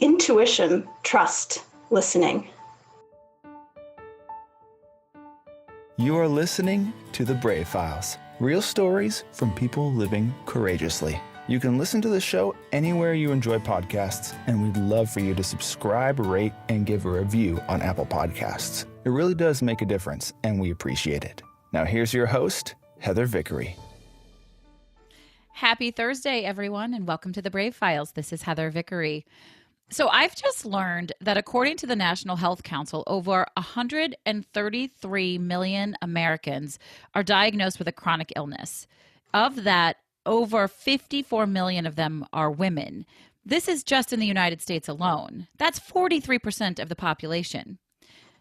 intuition, trust, listening. You are listening to The Brave Files, real stories from people living courageously. You can listen to the show anywhere you enjoy podcasts, and we'd love for you to subscribe, rate, and give a review on Apple Podcasts. It really does make a difference, and we appreciate it. Now here's your host, Heather Vickery. Happy Thursday, everyone, and welcome to The Brave Files. This is Heather Vickery. So I've just learned that according to the National Health Council, over 133 million Americans are diagnosed with a chronic illness. Of that, over 54 million of them are women. This is just in the United States alone. That's 43% of the population.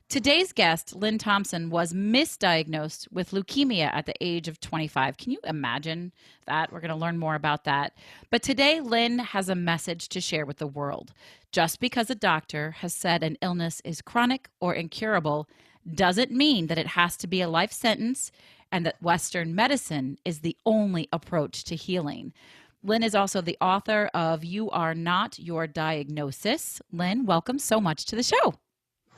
Today's guest, Lyn Thompson, was misdiagnosed with leukemia at the age of 25. Can you imagine that? We're going to learn more about that. But today, Lyn has a message to share with the world. Just because a doctor has said an illness is chronic or incurable doesn't mean that it has to be a life sentence and that Western medicine is the only approach to healing. Lyn is also the author of You Are Not Your Diagnosis. Lyn, welcome so much to the show.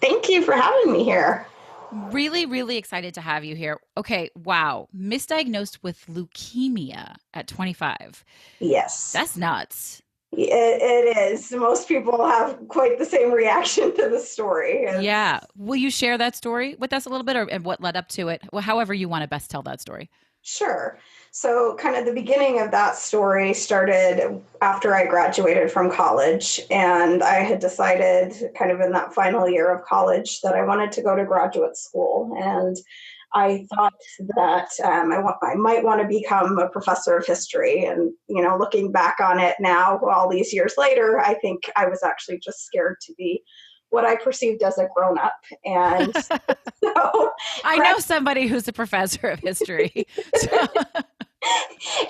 Thank you for having me here. Really, really excited to have you here. Okay, wow. Misdiagnosed with leukemia at 25. Yes. That's nuts. It is. Most people have quite the same reaction to the story. Yeah. Will you share that story with us a little bit and what led up to it? Well, however you want to best tell that story. Sure. So kind of the beginning of that story started after I graduated from college, and I had decided kind of in that final year of college that I wanted to go to graduate school. And I thought that I might want to become a professor of history. And, you know, looking back on it now, all these years later, I think I was actually just scared to be what I perceived as a grown-up. And so I know somebody who's a professor of history.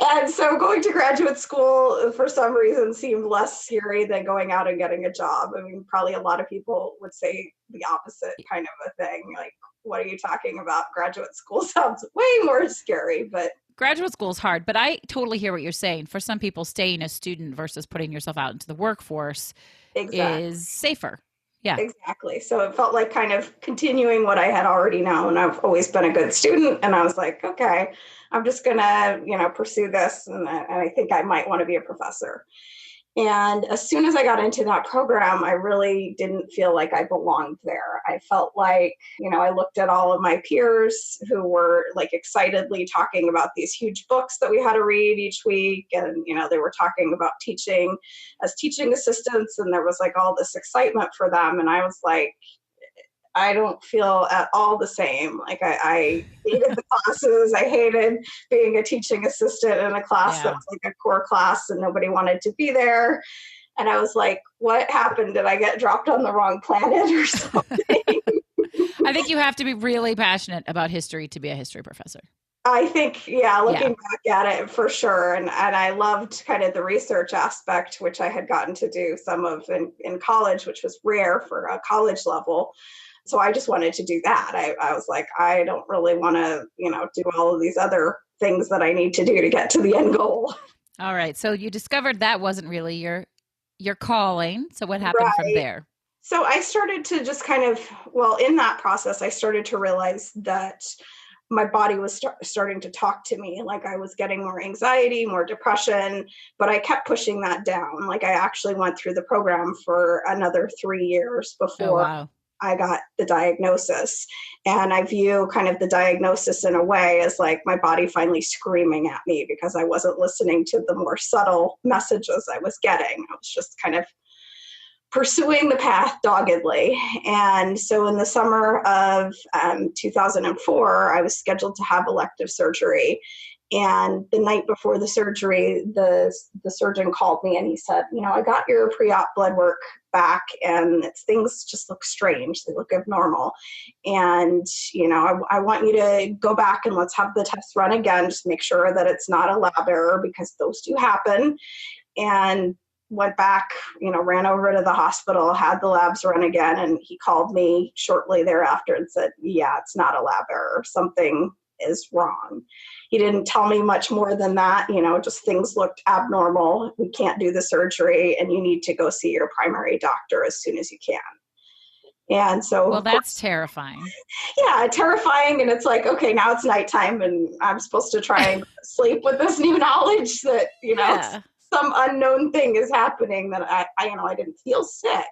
And so going to graduate school for some reason seemed less scary than going out and getting a job. I mean, probably a lot of people would say the opposite kind of a thing. Like, what are you talking about? Graduate school sounds way more scary, but graduate school is hard, but I totally hear what you're saying. For some people, staying a student versus putting yourself out into the workforce is safer. Yeah, exactly. So it felt like kind of continuing what I had already known. I've always been a good student, and I was like, okay, I'm just gonna, pursue this, and I think I might want to be a professor. And as soon as I got into that program, I really didn't feel like I belonged there. I felt like, I looked at all of my peers who were like excitedly talking about these huge books that we had to read each week. And, they were talking about teaching as teaching assistants, and there was like all this excitement for them. And I was like, I don't feel at all the same. Like I hated the classes. I hated being a teaching assistant in a class that was like a core class and nobody wanted to be there. And I was like, what happened? Did I get dropped on the wrong planet or something? I think you have to be really passionate about history to be a history professor. I think, looking back at it for sure. And I loved kind of the research aspect, which I had gotten to do some of in college, which was rare for a college level. So I just wanted to do that. I was like, I don't really want to, do all of these other things that I need to do to get to the end goal. All right. So you discovered that wasn't really your calling. So what happened from there? So I started to just kind of, in that process, I started to realize that my body was starting to talk to me. Like I was getting more anxiety, more depression, but I kept pushing that down. Like I actually went through the program for another 3 years before I got the diagnosis. And I view kind of the diagnosis in a way as like my body finally screaming at me because I wasn't listening to the more subtle messages I was getting. I was just kind of pursuing the path doggedly. And so in the summer of 2004, I was scheduled to have elective surgery. And the night before the surgery, the surgeon called me and he said, I got your pre-op blood work back and things just look strange. They look abnormal. And, I want you to go back and let's have the test run again. Just make sure that it's not a lab error because those do happen. And went back, ran over to the hospital, had the labs run again. And he called me shortly thereafter and said, yeah, it's not a lab error. Something is wrong. He didn't tell me much more than that, just things looked abnormal. We can't do the surgery and you need to go see your primary doctor as soon as you can. And so, well, that's terrifying. Yeah, terrifying. And it's like, okay, now it's nighttime and I'm supposed to try and sleep with this new knowledge that, Yeah. some unknown thing is happening that I didn't feel sick.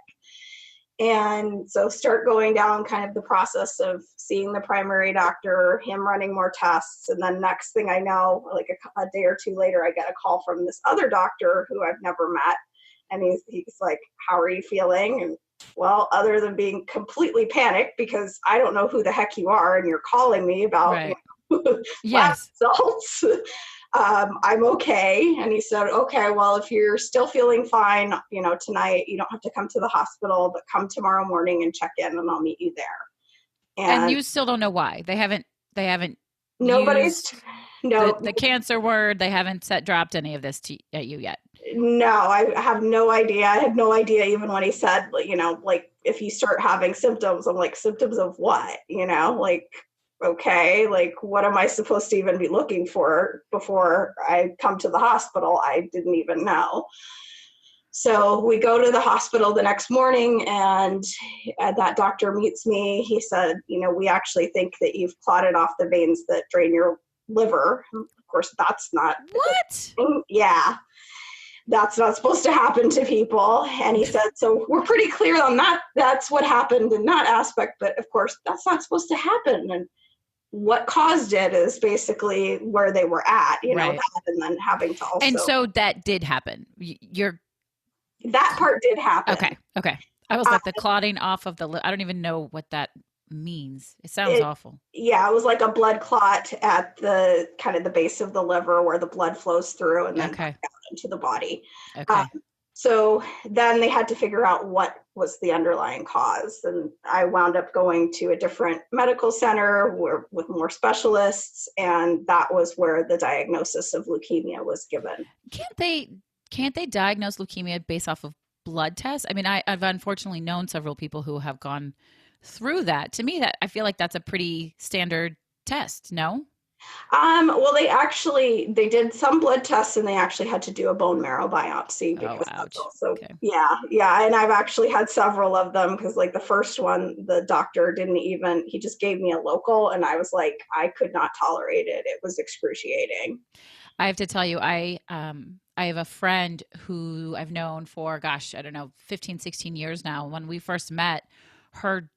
And so start going down kind of the process of seeing the primary doctor, him running more tests. And then next thing I know, like a day or two later, I get a call from this other doctor who I've never met. And he's like, how are you feeling? And well, other than being completely panicked because I don't know who the heck you are and you're calling me about Right. lab Yes. results, I'm okay. And he said, okay, well, if you're still feeling fine, tonight you don't have to come to the hospital, but come tomorrow morning and check in and I'll meet you there. And you still don't know why. They haven't Nobody's, used no, the cancer word. They haven't dropped any of this at you yet. no, I have no idea. I had no idea even when he said, like if you start having symptoms, I'm like, symptoms of what? Like, okay, like what am I supposed to even be looking for before I come to the hospital? I didn't even know. So we go to the hospital the next morning and that doctor meets me. He said, we actually think that you've clotted off the veins that drain your liver. Of course, that's not. What? Yeah. That's not supposed to happen to people. And he said, so we're pretty clear on that. That's what happened in that aspect. But of course, that's not supposed to happen. And what caused it is basically where they were at, Right. that, and then having to also. And so that did happen. That part did happen. Okay. I was like the clotting off of I don't even know what that means. It sounds awful. Yeah, it was like a blood clot at the kind of the base of the liver where the blood flows through and then back down into the body. Okay. So then they had to figure out what was the underlying cause. And I wound up going to a different medical center with more specialists. And that was where the diagnosis of leukemia was given. Can't they diagnose leukemia based off of blood tests? I mean, I've unfortunately known several people who have gone through that. To me, I feel like that's a pretty standard test, no? Well, they did some blood tests and they actually had to do a bone marrow biopsy because that's also, okay. Yeah. And I've actually had several of them because like the first one, the doctor he just gave me a local and I was like, I could not tolerate it. It was excruciating. I have to tell you, I have a friend who I've known for, 15, 16 years now. When we first met, her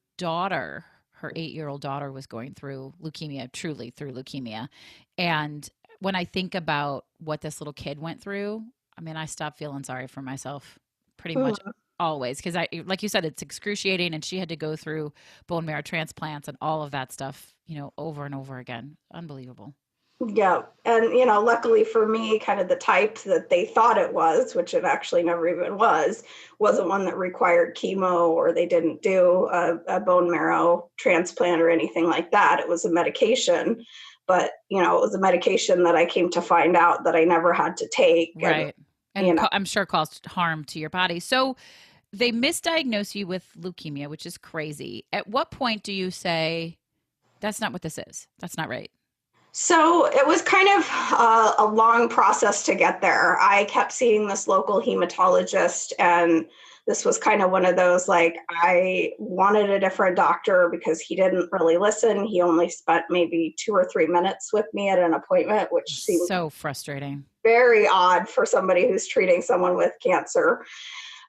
8-year-old daughter was going through leukemia, truly through leukemia. And when I think about what this little kid went through, I mean, I stopped feeling sorry for myself pretty much always. Because like you said, it's excruciating. And she had to go through bone marrow transplants and all of that stuff, over and over again. Unbelievable. Yeah. And, luckily for me, kind of the type that they thought it was, which it actually never even wasn't one that required chemo or they didn't do a bone marrow transplant or anything like that. It was a medication, but, it was a medication that I came to find out that I never had to take. Right. And I'm sure caused harm to your body. So they misdiagnose you with leukemia, which is crazy. At what point do you say, that's not what this is? That's not right. So it was kind of a long process to get there. I kept seeing this local hematologist, and this was kind of one of those, like, I wanted a different doctor because he didn't really listen. He only spent maybe 2 or 3 minutes with me at an appointment, which seemed so frustrating. Very odd for somebody who's treating someone with cancer.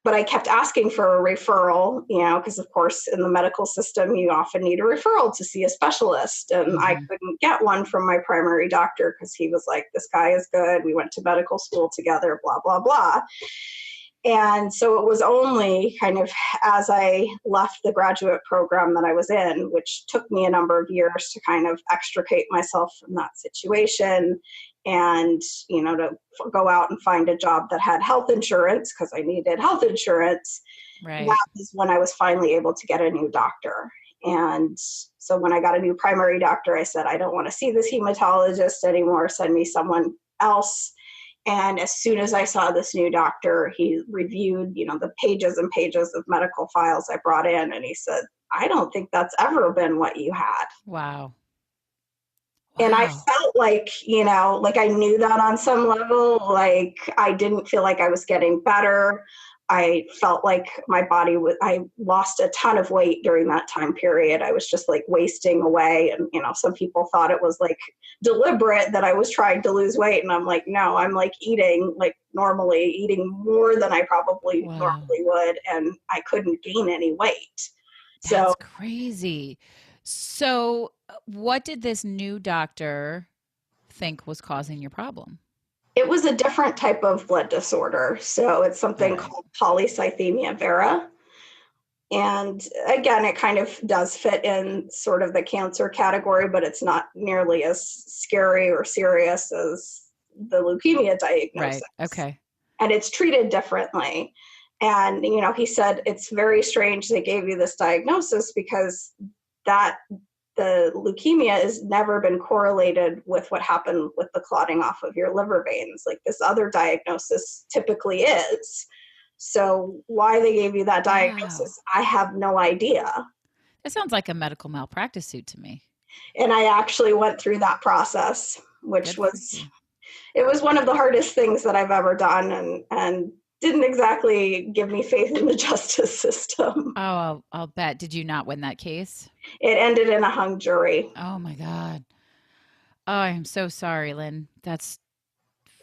But I kept asking for a referral, because of course in the medical system, you often need a referral to see a specialist. And I couldn't get one from my primary doctor because he was like, this guy is good. We went to medical school together, blah, blah, blah. And so it was only kind of as I left the graduate program that I was in, which took me a number of years to kind of extricate myself from that situation and, to go out and find a job that had health insurance because I needed health insurance. Right. That is when I was finally able to get a new doctor. And so when I got a new primary doctor, I said, I don't want to see this hematologist anymore. Send me someone else. And as soon as I saw this new doctor, he reviewed, the pages and pages of medical files I brought in. And he said, I don't think that's ever been what you had. Wow. And I Wow. felt like, like I knew that on some level, like I didn't feel like I was getting better. I felt like my body I lost a ton of weight during that time period. I was just like wasting away. And, some people thought it was like deliberate that I was trying to lose weight. And I'm like, no, I'm like eating like normally, eating more than I probably Wow. normally would. And I couldn't gain any weight. So That's crazy. So, what did this new doctor think was causing your problem? it was a different type of blood disorder. So it's All something right. called polycythemia vera. And again, it kind of does fit in sort of the cancer category, but it's not nearly as scary or serious as the leukemia Right. diagnosis. Okay. And it's treated differently. And, he said it's very strange they gave you this diagnosis because that the leukemia has never been correlated with what happened with the clotting off of your liver veins, like this other diagnosis typically is. So why they gave you that Wow. diagnosis, I have no idea. That sounds like a medical malpractice suit to me. And I actually went through that process, which Good for was you. it was one of the hardest things that I've ever done, and didn't exactly give me faith in the justice system. Oh, I'll bet. Did you not win that case? It ended in a hung jury. Oh my God. Oh, I am so sorry, Lynn. That's,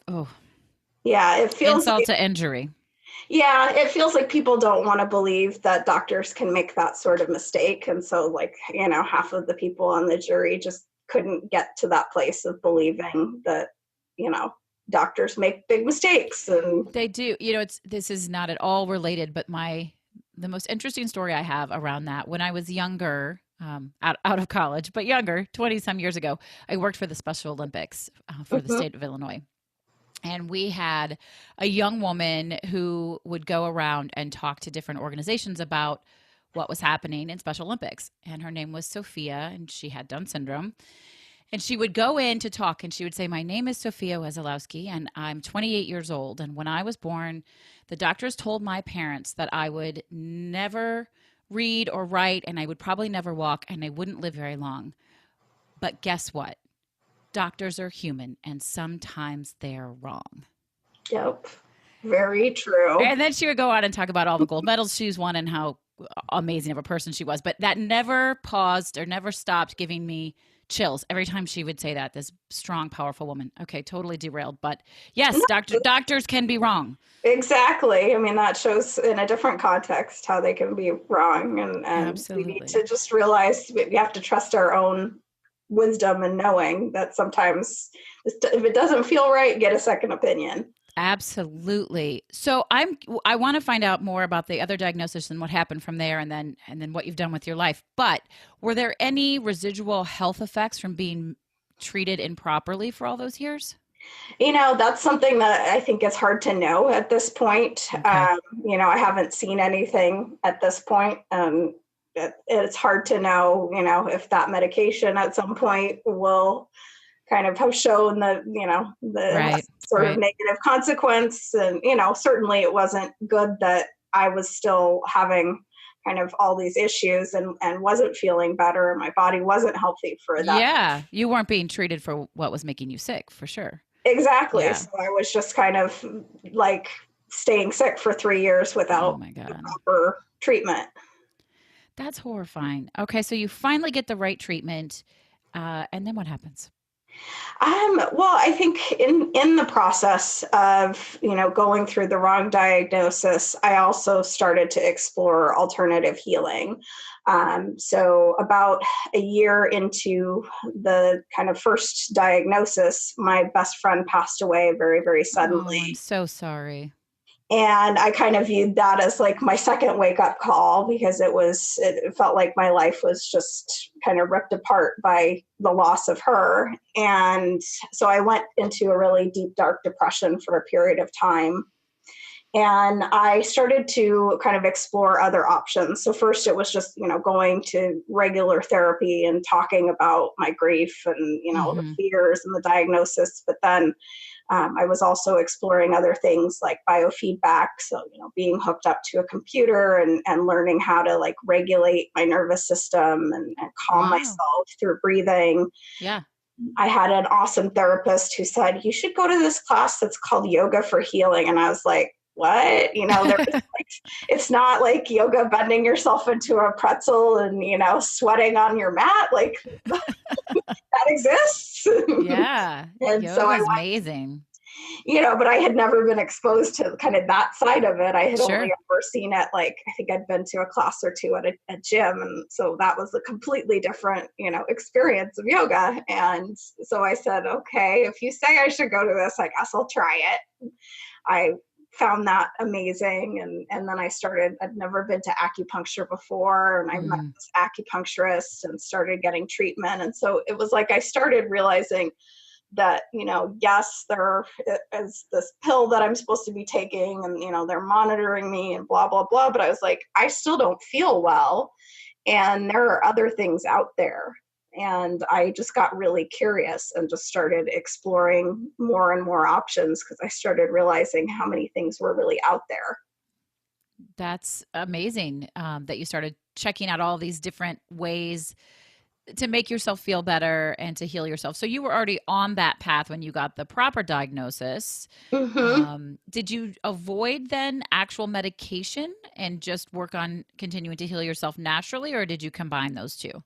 oh, Yeah, it feels insult like to injury. people don't want to believe that doctors can make that sort of mistake. And so, like, half of the people on the jury just couldn't get to that place of believing that, doctors make big mistakes. And They do. This is not at all related, but the most interesting story I have around that, when I was younger, out of college, but younger, 20 some years ago, I worked for the Special Olympics for the mhm, state of Illinois. And we had a young woman who would go around and talk to different organizations about what was happening in Special Olympics. And her name was Sophia, and she had Down syndrome. And she would go in to talk and she would say, "My name is Sophia Wesolowski and I'm 28 years old. And when I was born, the doctors told my parents that I would never read or write and I would probably never walk and I wouldn't live very long. But guess what? Doctors are human and sometimes they're wrong." yep, very true. And then she would go on and talk about all the gold medals she's won and how amazing of a person she was. But that never paused or never stopped giving me chills every time she would say that. This strong, powerful woman. Okay, totally derailed. But yes, doctors can be wrong. Exactly. I mean, that shows in a different context how they can be wrong. And we need Absolutely. to just realize we have to trust our own wisdom and knowing that sometimes if it doesn't feel right, get a second opinion. Absolutely. So I want to find out more about the other diagnosis and what happened from there and then what you've done with your life. But were there any residual health effects from being treated improperly for all those years? That's something that I think is hard to know at this point. Okay. I haven't seen anything at this point. It's hard to know, if that medication at some point will kind of have shown the Right. sort of Right. negative consequence. And, certainly it wasn't good that I was still having kind of all these issues and wasn't feeling better. My body wasn't healthy for that. Yeah, you weren't being treated for what was making you sick, for sure. Exactly. Yeah. So I was just kind of like staying sick for 3 years Oh without my the God. proper treatment. That's horrifying. Okay, so you finally get the right treatment, and then what happens? Well, I think in the process of going through the wrong diagnosis, I also started to explore alternative healing. So about a year into the kind of first diagnosis, my best friend passed away very, very Oh, suddenly. I'm so sorry. And I kind of viewed that as like my second wake up call because it felt like my life was just kind of ripped apart by the loss of her. And so I went into a really deep, dark depression for a period of time. And I started to kind of explore other options. So first it was just, going to regular therapy and talking about my grief and, the Hmm. fears and the diagnosis. But then I was also exploring other things like biofeedback. So, being hooked up to a computer and learning how to like regulate my nervous system and calm Wow. myself through breathing. Yeah. I had an awesome therapist who said, you should go to this class that's called Yoga for Healing. And I was like, what? It's not like yoga bending yourself into a pretzel and, sweating on your mat. Like that exists. Yeah. And so Yoga's amazing. but I had never been exposed to kind of that side of it. I had Sure. only ever seen it, like, I think I'd been to a class or two at a gym. And so that was a completely different, experience of yoga. And so I said, okay, if you say I should go to this, I guess I'll try it. I found that amazing. And then I'd never been to acupuncture before. And I met this acupuncturist and started getting treatment. And so it was like I started realizing that, yes, there is this pill that I'm supposed to be taking and, they're monitoring me and blah, blah, blah. But I was like, I still don't feel well. And there are other things out there. And I just got really curious and just started exploring more and more options because I started realizing how many things were really out there. That's amazing that you started checking out all these different ways to make yourself feel better and to heal yourself. So you were already on that path when you got the proper diagnosis. Did you avoid then actual medication and just work on continuing to heal yourself naturally, or did you combine those two?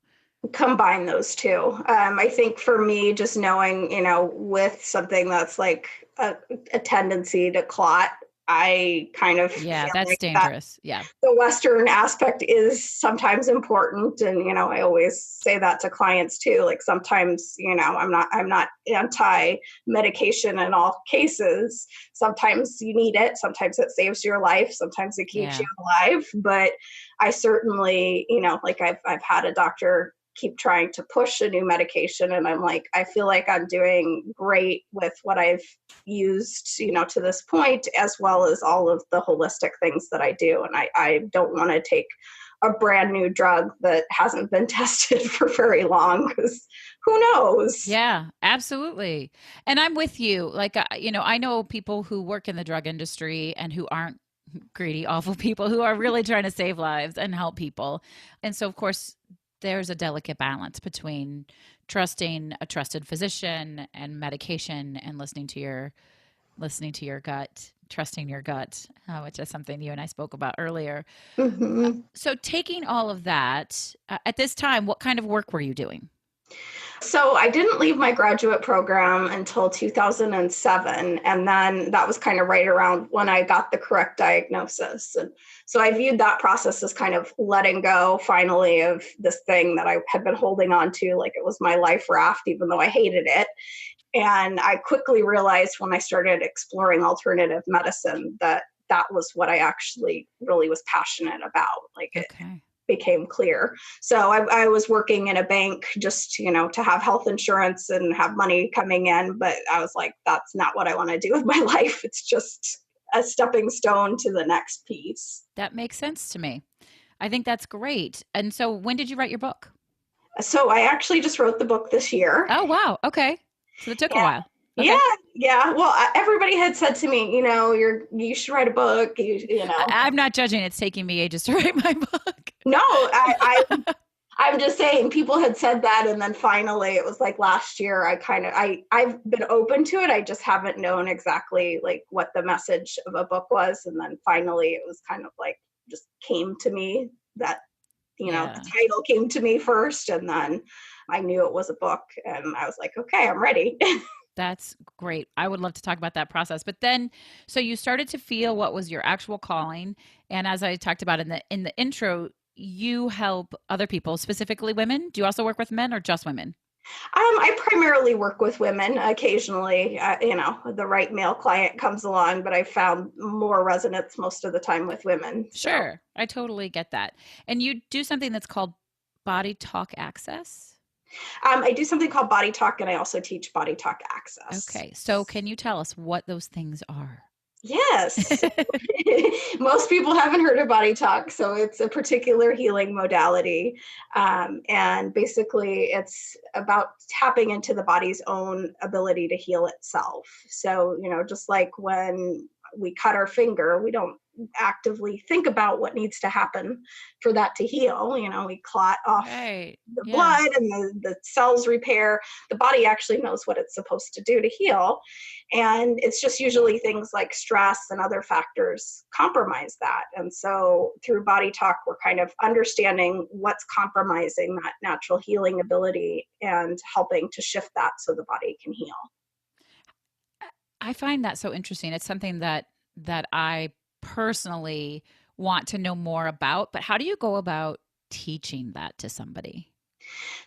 Combine those two. I think for me, just knowing, with something that's like a tendency to clot, I kind of feel that's like dangerous. Yeah. The Western aspect is sometimes important. And, I always say that to clients too. Like sometimes, I'm not anti-medication in all cases. Sometimes you need it. Sometimes it saves your life. Sometimes it keeps you alive. But I certainly, like I've had a doctor keep trying to push a new medication. And I'm like, I feel like I'm doing great with what I've used, to this point, as well as all of the holistic things that I do. And I don't want to take a brand new drug that hasn't been tested for very long because who knows? Yeah, absolutely. And I'm with you. Like, I know people who work in the drug industry and who aren't greedy, awful people who are really trying to save lives and help people. And so, of course, there's a delicate balance between trusting a trusted physician and medication and listening to your gut, trusting your gut, which is something you and I spoke about earlier. So taking all of that, at this time, what kind of work were you doing? So I didn't leave my graduate program until 2007. And then that was kind of right around when I got the correct diagnosis. And so I viewed that process as kind of letting go finally of this thing that I had been holding on to, like it was my life raft, even though I hated it. And I quickly realized when I started exploring alternative medicine that that was what I actually really was passionate about. Like it became clear. So I was working in a bank just, to have health insurance and have money coming in. But I was like, that's not what I want to do with my life. It's just a stepping stone to the next piece. That makes sense to me. I think that's great. And so when did you write your book? So I actually just wrote the book this year. Oh, wow. Okay. So it took a while. Okay. Yeah. Well, everybody had said to me, you should write a book. I'm not judging. It's taking me ages to write my book. No, I'm just saying people had said that. And then finally it was like last year, I've been open to it. I just haven't known exactly like what the message of a book was. And then finally it was kind of like, just came to me that, the title came to me first. And then I knew it was a book and I was like, okay, I'm ready. That's great. I would love to talk about that process. But then, so you started to feel what was your actual calling. And as I talked about in the intro, you help other people, specifically women. Do you also work with men or just women? I primarily work with women. Occasionally, the right male client comes along, but I found more resonance most of the time with women. So. Sure. I totally get that. And you do something that's called Body Talk Access. I do something called Body Talk, and I also teach Body Talk Access. Okay. So can you tell us what those things are? Yes. Most people haven't heard of Body Talk, so it's a particular healing modality. And basically, it's about tapping into the body's own ability to heal itself. So, just like when we cut our finger, we don't actively think about what needs to happen for that to heal. We clot off Right. the Yeah. blood and the cells repair. The body actually knows what it's supposed to do to heal. And it's just usually things like stress and other factors compromise that. And so through Body Talk, we're kind of understanding what's compromising that natural healing ability and helping to shift that so the body can heal. I find that so interesting. It's something that I personally want to know more about, but how do you go about teaching that to somebody?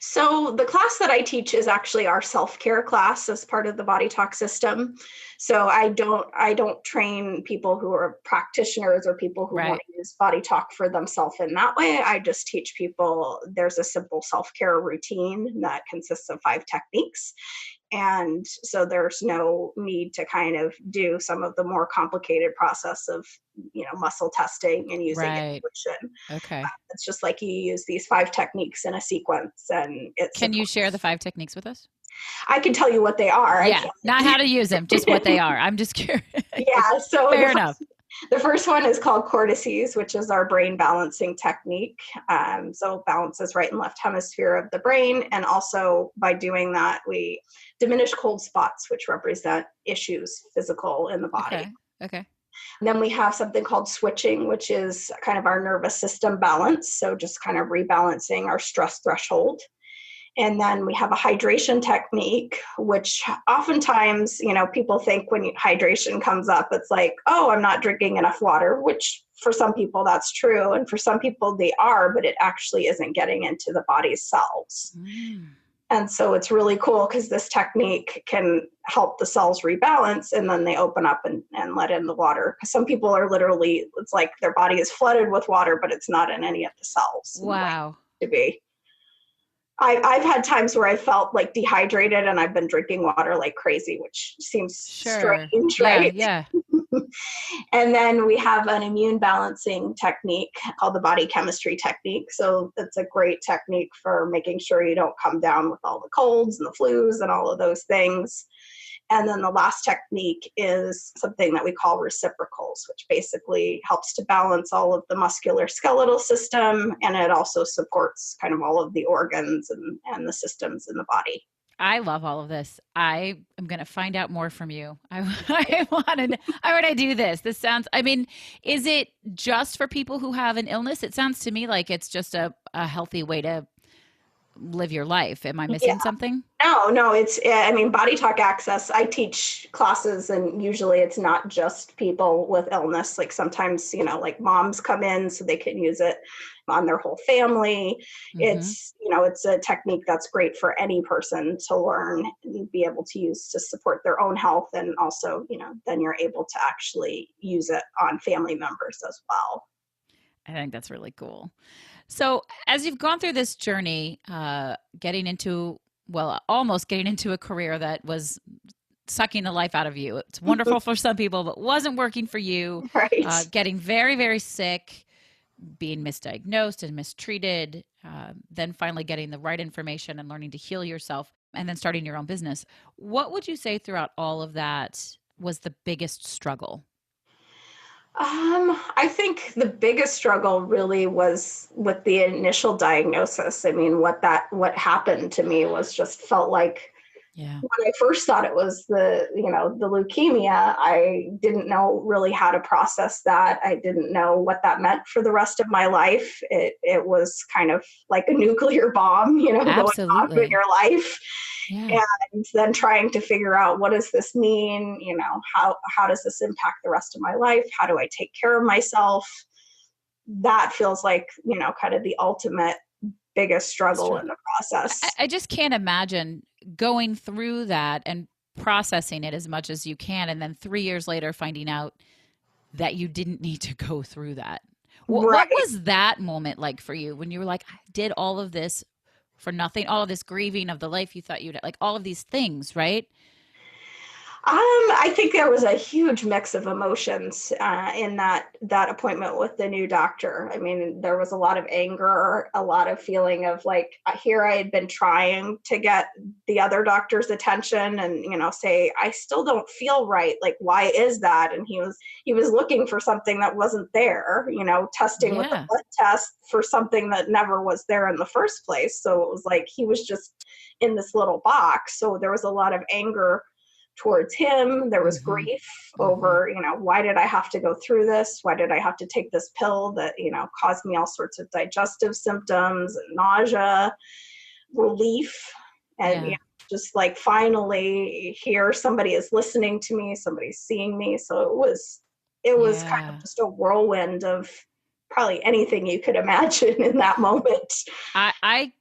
So the class that I teach is actually our self-care class as part of the Body Talk system. So I don't train people who are practitioners or people who want to use Body Talk for themselves in that way. I just teach people there's a simple self-care routine that consists of 5 techniques. And so there's no need to kind of do some of the more complicated process of, muscle testing and using intuition. Okay. It's just like you use these 5 techniques in a sequence, and it's. Can you share the 5 techniques with us? I can tell you what they are. Yeah, not how to use them, just what they are. I'm just curious. Yeah. So fair enough. The first one is called cortices, which is our brain balancing technique. So balances right and left hemisphere of the brain. And also by doing that, we diminish cold spots, which represent issues physical in the body. Okay. And then we have something called switching, which is kind of our nervous system balance. So just kind of rebalancing our stress threshold. And then we have a hydration technique, which oftentimes, people think when hydration comes up, it's like, oh, I'm not drinking enough water, which for some people that's true. And for some people they are, but it actually isn't getting into the body's cells. And so it's really cool because this technique can help the cells rebalance, and then they open up and let in the water. Because some people are literally, it's like their body is flooded with water, but it's not in any of the cells. Wow. To be. I've had times where I felt like dehydrated and I've been drinking water like crazy, which seems strange, right? Yeah. And then we have an immune balancing technique called the body chemistry technique. So it's a great technique for making sure you don't come down with all the colds and the flus and all of those things. And then the last technique is something that we call reciprocals, which basically helps to balance all of the muscular skeletal system. And it also supports kind of all of the organs and the systems in the body. I love all of this. I am going to find out more from you. I want to do this. This sounds, is it just for people who have an illness? It sounds to me like it's just a healthy way to live your life. Am I missing something? No, it's, Body Talk Access, I teach classes and usually it's not just people with illness. Like sometimes, like moms come in so they can use it on their whole family. It's, it's a technique that's great for any person to learn and be able to use to support their own health. And also, then you're able to actually use it on family members as well. I think that's really cool. So as you've gone through this journey, almost getting into a career that was sucking the life out of you. It's wonderful for some people, but wasn't working for you. Right. Getting very, very sick, being misdiagnosed and mistreated, then finally getting the right information and learning to heal yourself, and then starting your own business. What would you say throughout all of that was the biggest struggle? I think the biggest struggle really was with the initial diagnosis. What happened to me was just felt like when I first thought it was the leukemia, I didn't know really how to process that. I didn't know what that meant for the rest of my life. It was kind of like a nuclear bomb, going off in your life. Yeah. And then trying to figure out, what does this mean? How does this impact the rest of my life? How do I take care of myself? That feels like, kind of the ultimate biggest struggle in the process. I just can't imagine going through that and processing it as much as you can. And then 3 years later, finding out that you didn't need to go through that. What was that moment like for you when you were like, I did all of this for nothing, all of this grieving of the life you thought you'd, like all of these things, right? I think there was a huge mix of emotions in that appointment with the new doctor. I mean, there was a lot of anger, a lot of feeling of like, here I had been trying to get the other doctor's attention and, say, I still don't feel right. Like, why is that? And he was looking for something that wasn't there, testing with a blood test for something that never was there in the first place. So it was like, he was just in this little box. So there was a lot of anger towards him. There was grief over, why did I have to go through this? Why did I have to take this pill that, caused me all sorts of digestive symptoms and nausea, relief, and just like finally here somebody is listening to me, somebody's seeing me. So it was kind of just a whirlwind of probably anything you could imagine in that moment. I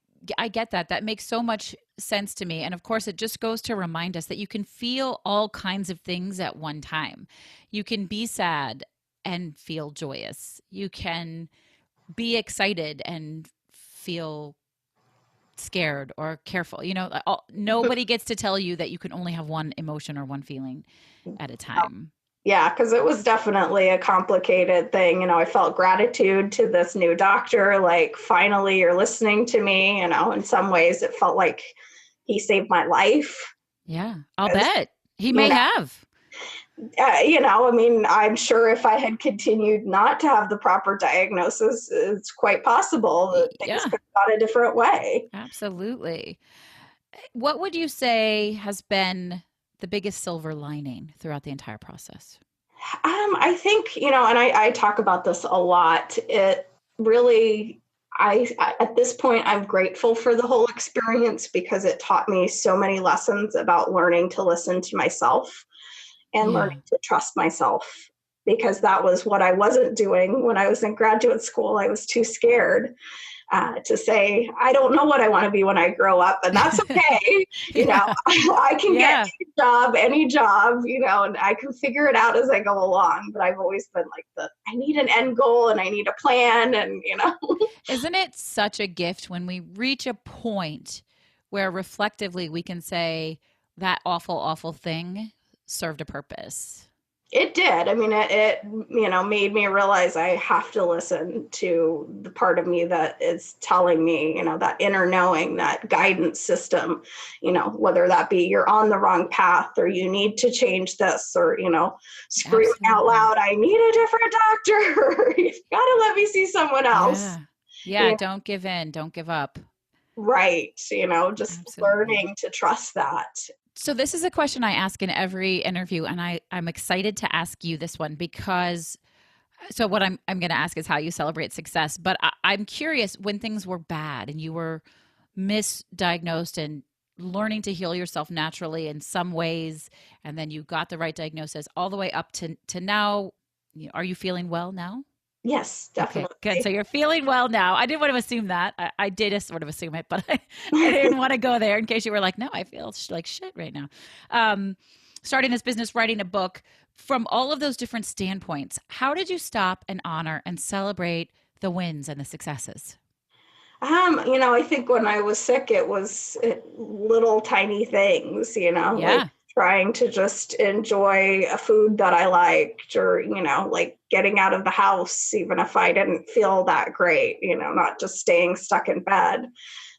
get that. That makes so much sense to me. And of course, it just goes to remind us that you can feel all kinds of things at one time. You can be sad and feel joyous. You can be excited and feel scared or careful. Nobody gets to tell you that you can only have one emotion or one feeling at a time. Yeah, because it was definitely a complicated thing. I felt gratitude to this new doctor, like, finally you're listening to me. In some ways it felt like he saved my life. Yeah, I'll bet. He may have. I'm sure if I had continued not to have the proper diagnosis, it's quite possible that things could have gone a different way. Absolutely. What would you say has been the biggest silver lining throughout the entire process? I think, and I talk about this a lot. It really, at this point, I'm grateful for the whole experience because it taught me so many lessons about learning to listen to myself and learning to trust myself, because that was what I wasn't doing when I was in graduate school. I was too scared to say, I don't know what I want to be when I grow up, and that's okay. I can get any job, and I can figure it out as I go along. But I've always been like I need an end goal and I need a plan, and Isn't it such a gift when we reach a point where reflectively we can say that awful, awful thing served a purpose? It did. I mean, it made me realize I have to listen to the part of me that is telling me, that inner knowing, that guidance system, whether that be you're on the wrong path or you need to change this, or, screaming out loud, I need a different doctor. You've got to let me see someone else. Yeah. Don't give in. Don't give up. Right. Just learning to trust that. So this is a question I ask in every interview, and I'm excited to ask you this one because so what I'm going to ask is how you celebrate success. But I'm curious, when things were bad and you were misdiagnosed and learning to heal yourself naturally in some ways, and then you got the right diagnosis all the way up to now, are you feeling well now? Yes, definitely. Okay, good. So you're feeling well now. I didn't want to assume that. I did sort of assume it, but I didn't want to go there in case you were like, no, I feel like shit right now. Starting this business, writing a book, from all of those different standpoints, how did you stop and honor and celebrate the wins and the successes? I think when I was sick, it was little tiny things, like trying to just enjoy a food that I liked, or, like getting out of the house, even if I didn't feel that great, not just staying stuck in bed,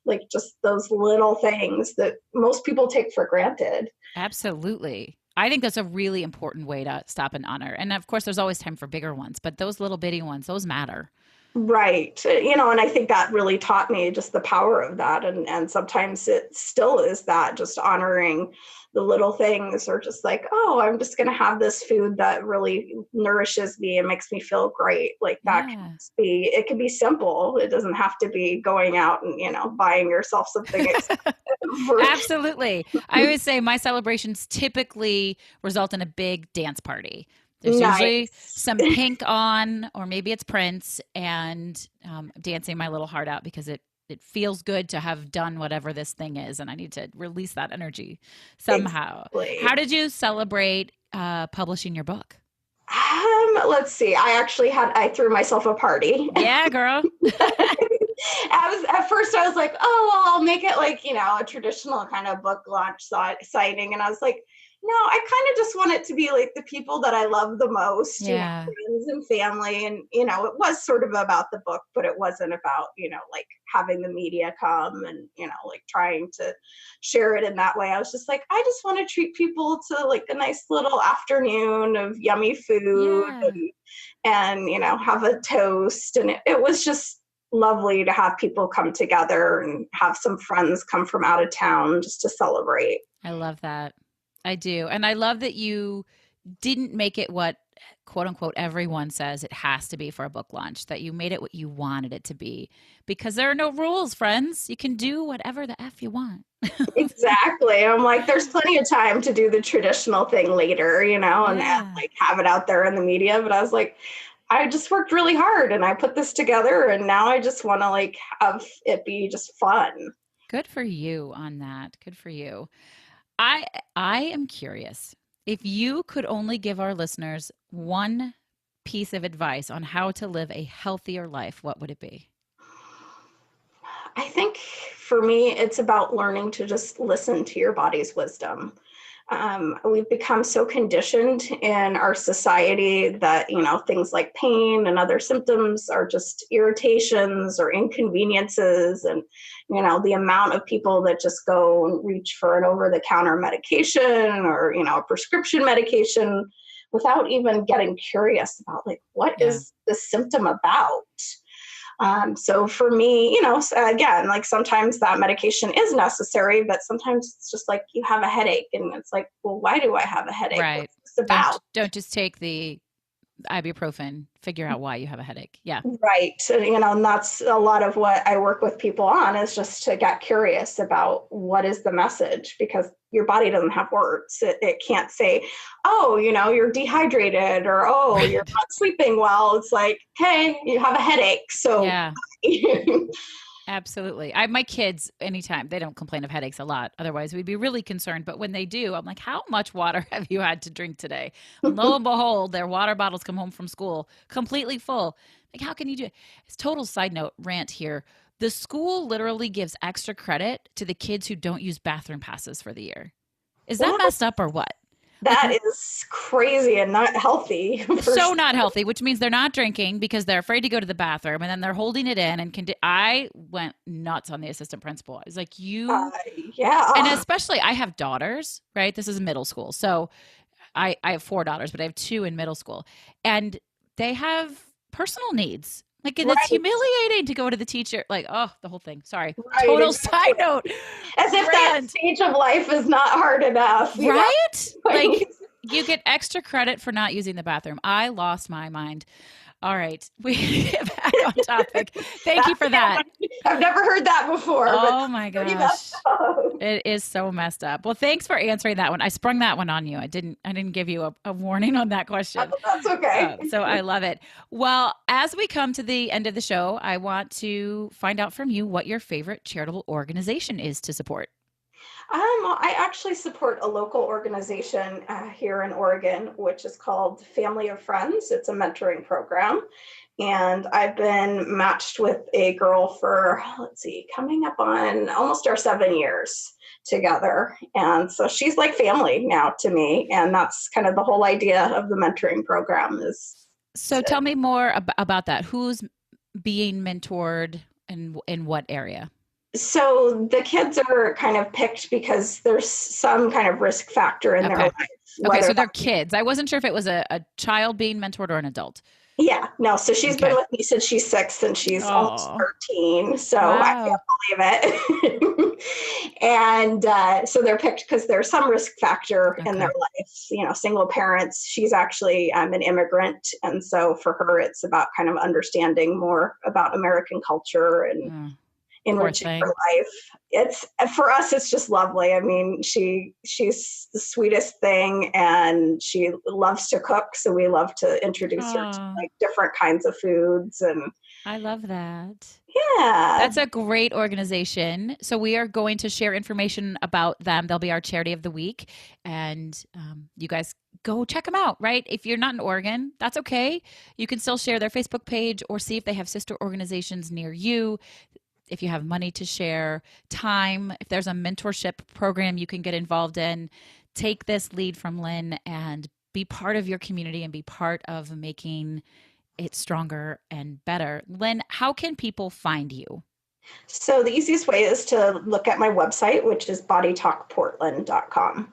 like just those little things that most people take for granted. Absolutely. I think that's a really important way to stop and honor. And of course, there's always time for bigger ones, but those little bitty ones, those matter. Right. And I think that really taught me just the power of that. And sometimes it still is that, just honoring the little things, or just like, oh, I'm just going to have this food that really nourishes me and makes me feel great. Like that it can be simple. It doesn't have to be going out and, buying yourself something expensive. Absolutely. I always say my celebrations typically result in a big dance party. There's usually some pink on, or maybe it's Prince, and dancing my little heart out because it feels good to have done whatever this thing is, and I need to release that energy somehow. Exactly. How did you celebrate publishing your book? Let's see. I threw myself a party. Yeah, girl. At first I was like, oh, well, I'll make it like, a traditional kind of book launch signing. And I was like, No, I kind of just want it to be like the people that I love the most, Yeah. friends and family. And, it was sort of about the book, but it wasn't about, like having the media come and, like trying to share it in that way. I was just like, I just want to treat people to like a nice little afternoon of yummy food Yeah. and have a toast. And it was just lovely to have people come together and have some friends come from out of town just to celebrate. I love that. I do. And I love that you didn't make it what quote unquote everyone says it has to be for a book launch, that you made it what you wanted it to be, because there are no rules, friends. You can do whatever the F you want. Exactly. I'm like, there's plenty of time to do the traditional thing later, and like have it out there in the media. But I was like, I just worked really hard and I put this together, and now I just want to like have it be just fun. Good for you on that. Good for you. I am curious. If you could only give our listeners one piece of advice on how to live a healthier life, what would it be? I think for me, it's about learning to just listen to your body's wisdom. We've become so conditioned in our society that, things like pain and other symptoms are just irritations or inconveniences. And, the amount of people that just go and reach for an over-the-counter medication or, a prescription medication without even getting curious about like, what is this symptom about? So for me, again, like sometimes that medication is necessary, but sometimes it's just like you have a headache and it's like, well, why do I have a headache? Right. What's this about? Don't just take the ibuprofen, figure out why you have a headache. Yeah. Right. So, and that's a lot of what I work with people on, is just to get curious about what is the message, because your body doesn't have words. It can't say, oh, you're dehydrated, or, oh, Right. You're not sleeping well. It's like, hey, you have a headache. So yeah. Absolutely. My kids, anytime, they don't complain of headaches a lot. Otherwise, we'd be really concerned. But when they do, I'm like, how much water have you had to drink today? And lo and behold, their water bottles come home from school completely full. Like, how can you do it? It's total side note rant here. The school literally gives extra credit to the kids who don't use bathroom passes for the year. Is that messed up or what? That is crazy and not healthy. So not healthy, which means they're not drinking because they're afraid to go to the bathroom, and then they're holding it in. And I went nuts on the assistant principal. I was like, yeah. And especially I have daughters, right? This is middle school. So I have 4 daughters, but I have 2 in middle school, and they have personal needs. Like, and it's humiliating to go to the teacher. Like, oh, the whole thing. Sorry. Right, Total side note. As if that stage of life is not hard enough. Right? Like, you get extra credit for not using the bathroom. I lost my mind. All right. We get back on topic. Thank you for that. I've never heard that before. Oh my gosh. It is so messed up. Well, thanks for answering that one. I sprung that one on you. I didn't give you a warning on that question. That's okay. So I love it. Well, as we come to the end of the show, I want to find out from you what your favorite charitable organization is to support. I actually support a local organization here in Oregon, which is called Family of Friends. It's a mentoring program. And I've been matched with a girl for, coming up on almost our 7 years together. And so she's like family now to me. And that's kind of the whole idea of the mentoring program is. So tell me more about that. Who's being mentored and in what area? So the kids are kind of picked because there's some kind of risk factor in their life. Okay, so they're kids. I wasn't sure if it was a child being mentored or an adult. Yeah, no. So she's been with me since she's 6 and she's almost 13. So I can't believe it. And so they're picked because there's some risk factor in their life. Single parents. She's actually an immigrant. And so for her, it's about kind of understanding more about American culture and enriching her life. It's for us, it's just lovely. I mean, she's the sweetest thing, and she loves to cook, so we love to introduce her to like different kinds of foods. And I love that. Yeah, that's a great organization. So we are going to share information about them. They'll be our charity of the week, and you guys go check them out, right? If you're not in Oregon, that's okay. You can still share their Facebook page or see if they have sister organizations near you. If you have money to share, time, if there's a mentorship program you can get involved in, take this lead from Lyn and be part of your community and be part of making it stronger and better. Lyn, how can people find you? So the easiest way is to look at my website, which is bodytalkportland.com.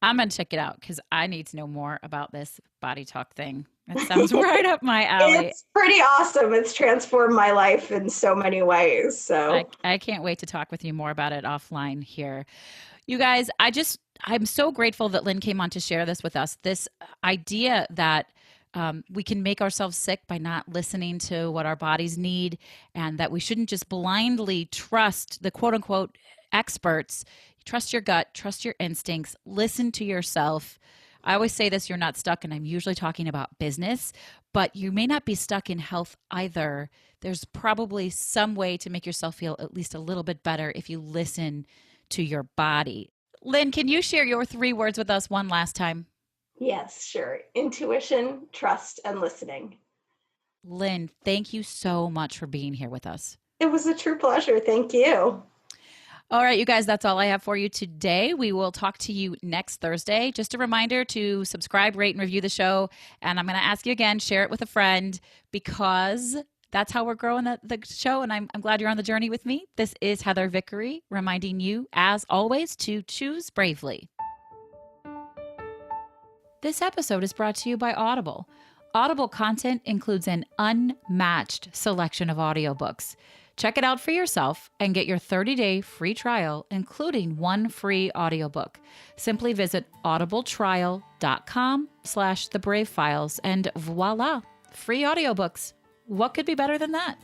I'm going to check it out because I need to know more about this body talk thing. It sounds right up my alley. It's pretty awesome. It's transformed my life in so many ways. So I can't wait to talk with you more about it offline here. You guys, I'm so grateful that Lyn came on to share this with us. This idea that we can make ourselves sick by not listening to what our bodies need, and that we shouldn't just blindly trust the quote unquote experts. Trust your gut, trust your instincts, listen to yourself. I always say this, you're not stuck, and I'm usually talking about business, but you may not be stuck in health either. There's probably some way to make yourself feel at least a little bit better if you listen to your body. Lyn, can you share your 3 words with us one last time? yes, sure. Intuition, trust, and listening. Lyn, thank you so much for being here with us. It was a true pleasure. Thank you. All right, you guys, that's all I have for you today. We will talk to you next Thursday. Just a reminder to subscribe, rate, and review the show. And I'm going to ask you again, share it with a friend, because that's how we're growing the show. And I'm glad you're on the journey with me. This is Heather Vickery, reminding you, as always, to choose bravely. This episode is brought to you by Audible. Audible content includes an unmatched selection of audiobooks. Check it out for yourself and get your 30-day free trial, including 1 free audiobook. Simply visit audibletrial.com/thebravefiles and voila, free audiobooks. What could be better than that?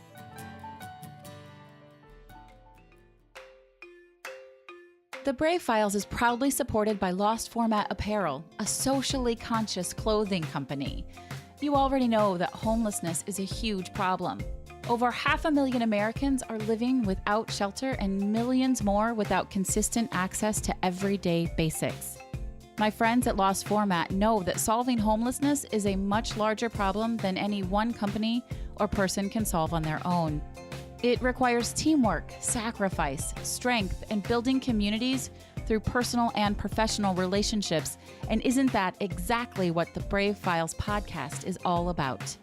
The Brave Files is proudly supported by Lost Format Apparel, a socially conscious clothing company. You already know that homelessness is a huge problem. Over 500,000 Americans are living without shelter and millions more without consistent access to everyday basics. My friends at Lost Format know that solving homelessness is a much larger problem than any one company or person can solve on their own. It requires teamwork, sacrifice, strength, and building communities through personal and professional relationships. And isn't that exactly what the Brave Files podcast is all about?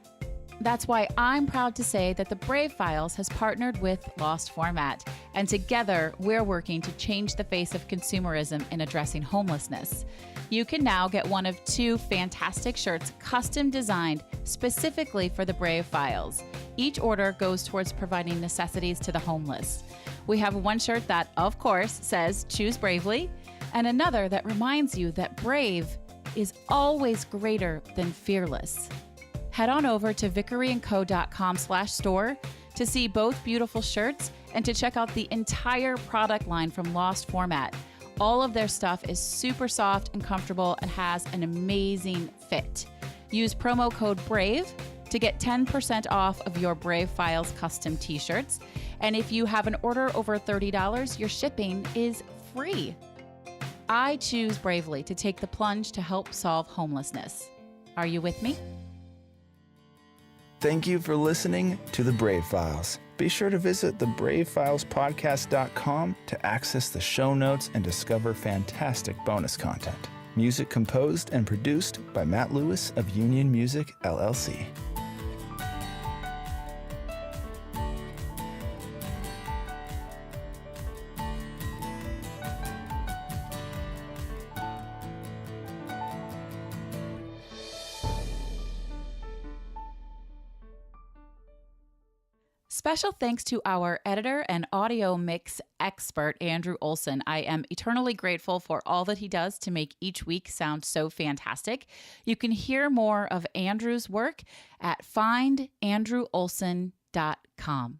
That's why I'm proud to say that the Brave Files has partnered with Lost Format, and together we're working to change the face of consumerism in addressing homelessness. You can now get one of 2 fantastic shirts custom designed specifically for the Brave Files. Each order goes towards providing necessities to the homeless. We have one shirt that, of course, says "Choose Bravely," and another that reminds you that brave is always greater than fearless. Head on over to vickeryandco.com/store to see both beautiful shirts and to check out the entire product line from Lost Format. All of their stuff is super soft and comfortable and has an amazing fit. Use promo code BRAVE to get 10% off of your Brave Files custom t-shirts. And if you have an order over $30, your shipping is free. I choose bravely to take the plunge to help solve homelessness. Are you with me? Thank you for listening to The Brave Files. Be sure to visit thebravefilespodcast.com to access the show notes and discover fantastic bonus content. Music composed and produced by Matt Lewis of Union Music, LLC. Special thanks to our editor and audio mix expert, Andrew Olson. I am eternally grateful for all that he does to make each week sound so fantastic. You can hear more of Andrew's work at findandrewolson.com.